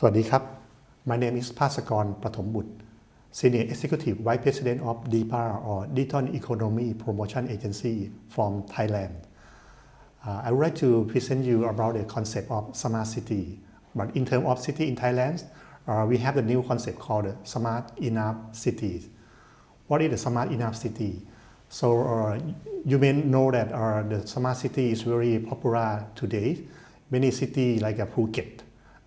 สวัสดีครับ My name is Passakon Prathombutr, Senior Executive Vice President of depa or Digital Economy Promotion Agency from Thailand. I would like to present you about the concept of smart city. But in terms of city in Thailand, we have the new concept called the smart enough cities. What is the smart enough city? So you may know that the smart city is very popular today. Many cities like Phuket,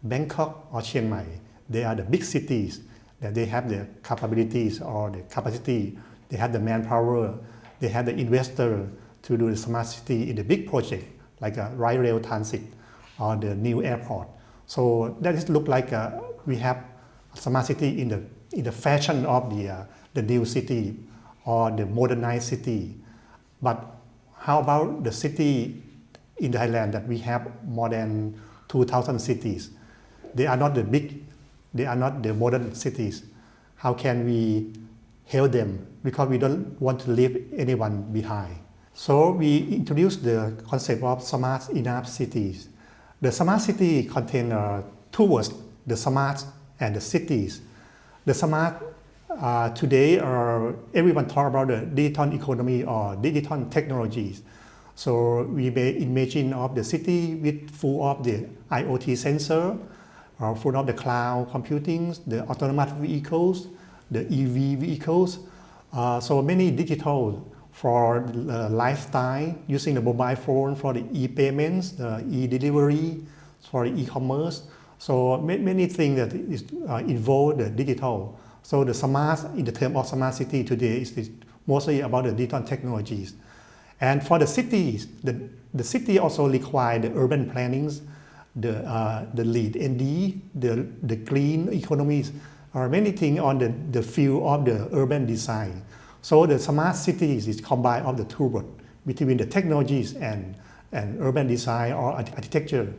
Bangkok or Chiang Mai, they are the big cities that they have the capabilities or the capacity, they have the manpower, they have the investor to do the smart city in the big project like a light rail transit or the new airport. So that is look like we have smart city in the fashion of the new city or the modernized city. But how about the city in Thailand that we have more than 2,000 cities? They are not the big, they are not the modern cities. How can we help them? Because we don't want to leave anyone behind. So we introduced the concept of smart enough cities. The smart city contains two words, the smart and the cities. The smart today everyone talk about the digital economy or digital technologies. So we may imagine of the city with full of the IoT sensor, full of the cloud computing, the autonomous vehicles, the EV vehicles. So many digital for the lifestyle using the mobile phone for the e-payments, the e-delivery, for the e-commerce. So many things that is involve the digital. So the smart, in the term of smart city today, is mostly about the digital technologies. And for the cities, the city also require the urban plannings, the lead ND, the green economies, or many things on the field of the urban design. So the smart cities is combined of the two words between the technologies and urban design or architecture.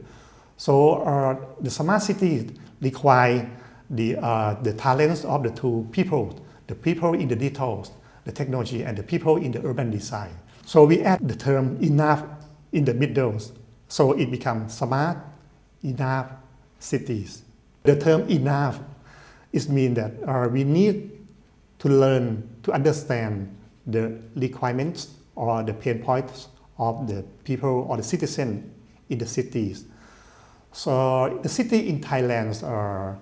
So the smart cities require the talents of the two people, the people in the details, the technology, and the people in the urban design. So we add the term enough in the middle, so it becomes smart enough cities. The term enough is mean that we need to learn to understand the requirements or the pain points of the people or the citizen in the cities. So the city in Thailand,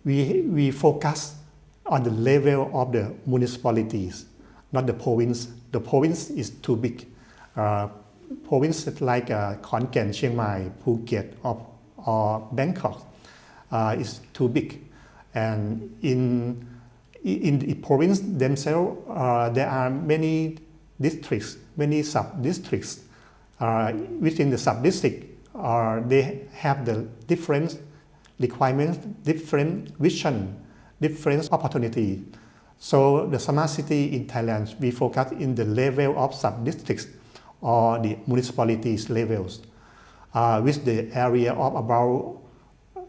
we focus on the level of the municipalities, not the province. The province is too big. Province like Khon Kaen, Chiang Mai, Phuket, or Bangkok is too big. And in the province themselves, there are many districts, many sub-districts. Within the sub-district, they have the different requirements, different vision, different opportunity. So the smart city in Thailand, we focus in the level of sub-districts or the municipalities levels, with the area of about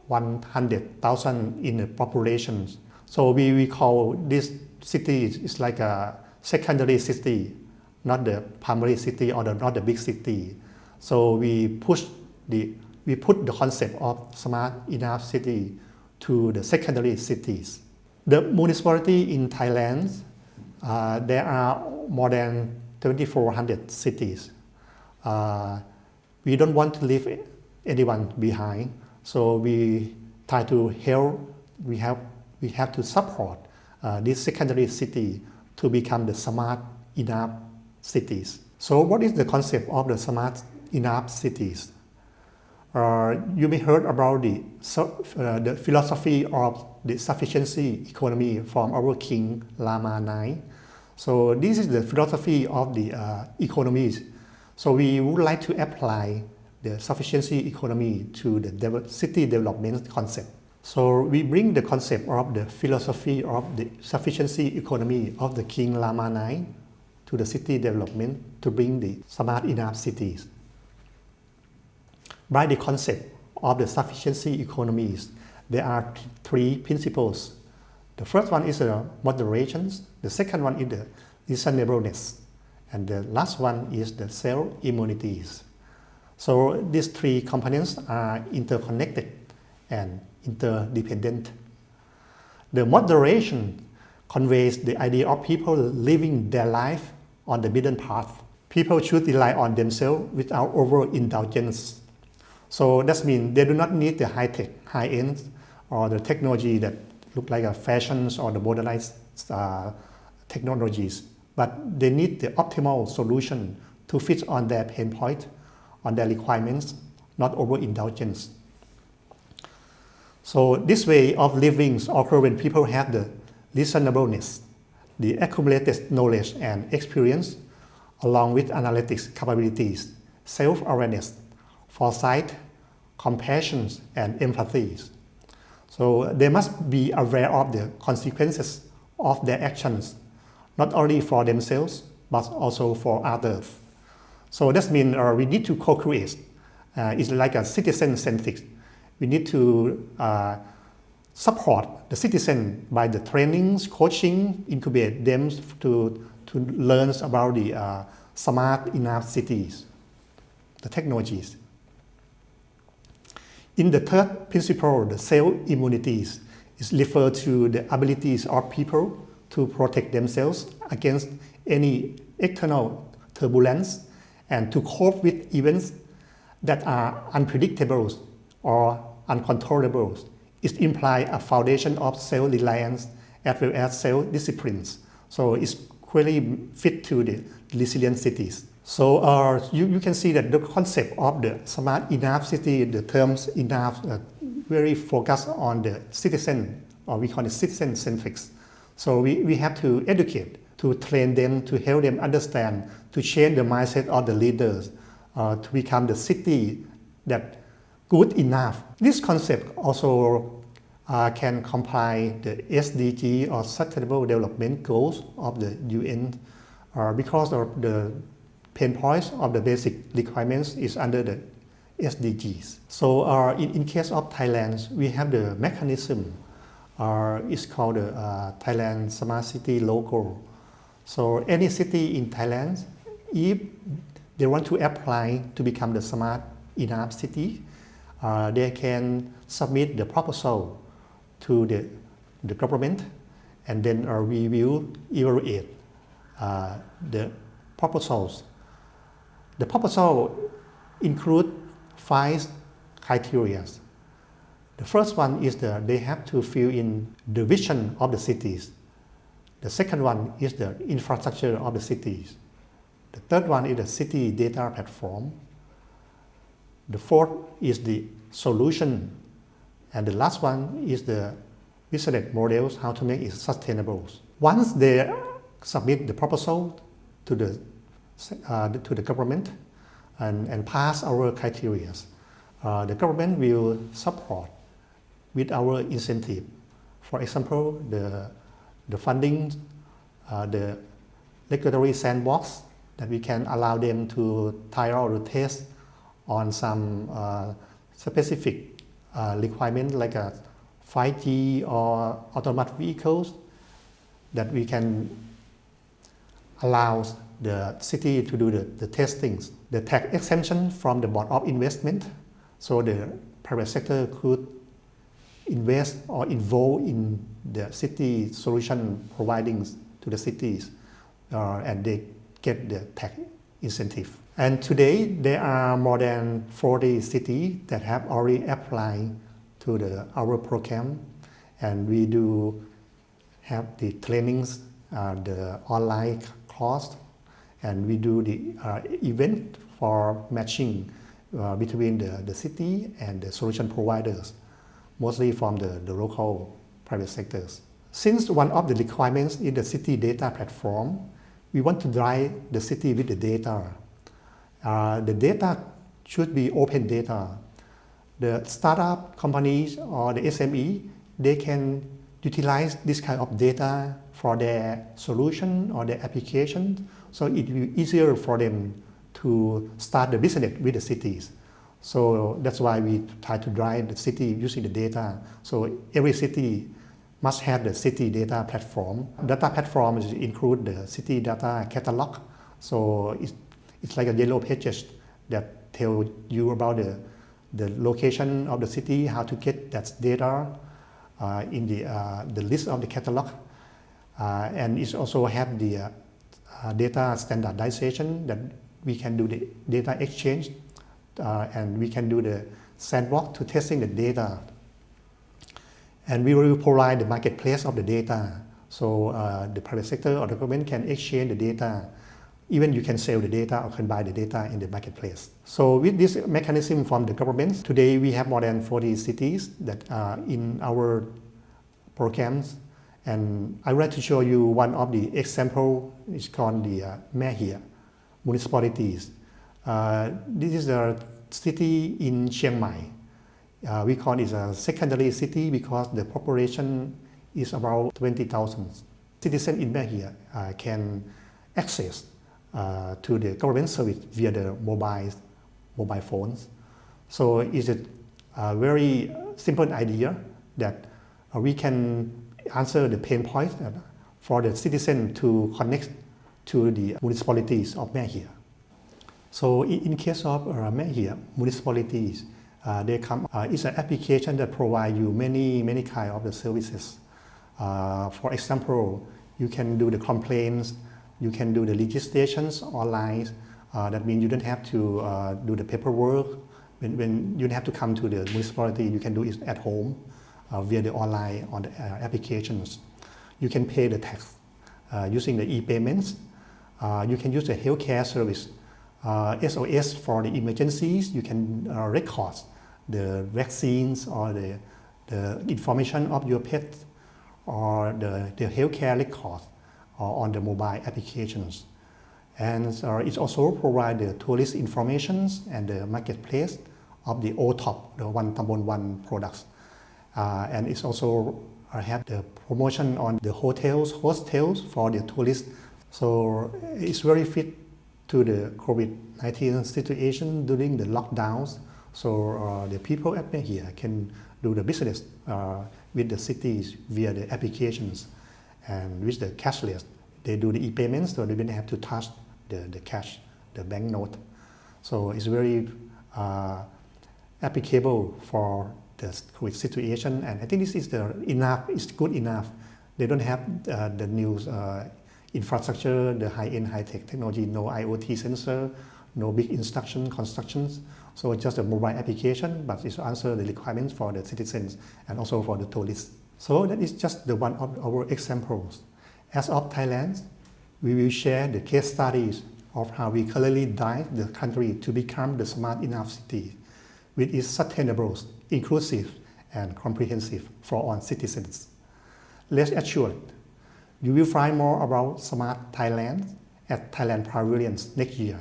100,000 in the population. So we call this city is like a secondary city, not the primary city or not the big city. So we put the concept of smart enough city to the secondary cities. The municipality in Thailand, there are more than 2,400 cities. We don't want to leave anyone behind, so we try to help. We have to support this secondary city to become the smart enough cities. So what is the concept of the smart enough cities? You may heard about the philosophy of the sufficiency economy from our King Lama IX. So this is the philosophy of the economies. So we would like to apply the sufficiency economy to the city development concept. So we bring the concept of the philosophy of the sufficiency economy of the King Lama IX to the city development to bring the smart enough cities. By the concept of the sufficiency economies, there are three principles. The first one is moderation, the second one is the reasonableness, and the last one is the self-immunities. So these three components are interconnected and interdependent. The moderation conveys the idea of people living their life on the middle path. People should rely on themselves without overindulgence. So that means they do not need the high-tech, high-end, or the technology that look like a fashions or the modernized technologies, but they need the optimal solution to fit on their pain point, on their requirements, not overindulgence. So this way of living occurs when people have the reasonableness, the accumulated knowledge and experience, along with analytics capabilities, self-awareness, foresight, compassion, and empathy. So they must be aware of the consequences of their actions, not only for themselves, but also for others. So that means we need to co-create. It's like a citizen-centric. We need to support the citizen by the trainings, coaching, incubate them to learn about the smart enough cities, the technologies. In the third principle, the self-immunities is referred to the abilities of people to protect themselves against any external turbulence and to cope with events that are unpredictable or uncontrollable. It implies a foundation of self-reliance as well as self-disciplines. So it's really fit to the resilient cities. So you can see that the concept of the smart enough city, the terms enough, very focused on the citizen, or we call it citizen-centric. So we have to educate, to train them, to help them understand, to change the mindset of the leaders, to become the city that good enough. This concept also can comply the SDG or Sustainable Development Goals of the UN because of the pain points of the basic requirements is under the SDGs. So in case of Thailand, we have the mechanism, it's called the Thailand Smart City Logo. So any city in Thailand, if they want to apply to become the smart enough city, they can submit the proposal to the government, and then we will evaluate the proposals. The proposal includes 5 criteria. The first one is they have to fill in the vision of the cities. The second one is the infrastructure of the cities. The third one is the city data platform. The fourth is the solution. And the last one is the business models, how to make it sustainable. Once they submit the proposal to the government and pass our criteria, the government will support with our incentive. For example, the funding, the regulatory sandbox that we can allow them to trial or test on some specific requirement like a 5G or autonomous vehicles that we can allow the city to do the testings. The tax exemption from the Board of Investment, so the private sector could invest or involve in the city solution providing to the cities and they get the tax incentive. And today there are more than 40 cities that have already applied to our program, and we do have the trainings, the online course, and we do the event for matching between the city and the solution providers, mostly from the local private sectors. Since one of the requirements in the city data platform, we want to drive the city with the data. The data should be open data. The startup companies or the SME, they can utilize this kind of data for their solution or their application, so it will be easier for them to start the business with the cities. So that's why we try to drive the city using the data. So every city must have the city data platform. Data platforms include the city data catalog. So it's like a yellow pages that tell you about the location of the city, how to get that data in the list of the catalog. And it also have the data standardization that we can do the data exchange and we can do the sandbox to testing the data. And we will provide the marketplace of the data. So the private sector or the government can exchange the data. Even you can sell the data or can buy the data in the marketplace. So with this mechanism from the government, today we have more than 40 cities that are in our programs. And I would like to show you one of the example. It's called the Mahia municipalities. This is a city in Chiang Mai. We call it a secondary city because the population is about 20,000. Citizens in Mahia can access to the government service via the mobile phones. So it's a very simple idea that we can answer the pain point for the citizen to connect to the municipalities of Mahia. So in case of Mahia municipalities, it's an application that provides you many kind of the services. For example, you can do the complaints, you can do the legislations online. That means you don't have to do the paperwork. When you don't have to come to the municipality, you can do it at home via the online on the applications. You can pay the tax using the e-payments. You can use the healthcare service. SOS for the emergencies. You can record the vaccines or the information of your pet or the healthcare record on the mobile applications. And it also provides the tourist information and the marketplace of the OTOP, the One Tambon One products. And it's also have the promotion on the hostels for the tourists. So it's very fit to the COVID-19 situation during the lockdowns. So the people at here can do the business with the cities via the applications and with the cashless. They do the e-payments, so they don't have to touch the cash, the banknote. So it's very applicable for the COVID situation, and I think this is enough. It's good enough. They don't have the new infrastructure, the high-end, high-tech technology, no IoT sensor, no big constructions. So it's just a mobile application, but it answers the requirements for the citizens and also for the tourists. So that is just the one of our examples. As of Thailand, we will share the case studies of how we currently drive the country to become the smart enough city, which is sustainable, inclusive, and comprehensive for all citizens. Rest assured, you will find more about Smart Thailand at Thailand Pavilion next year,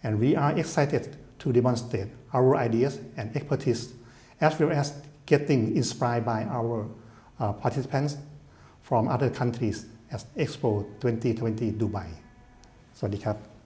and we are excited to demonstrate our ideas and expertise, as well as getting inspired by our participants from other countries at Expo 2020 Dubai. สวัสดีครับ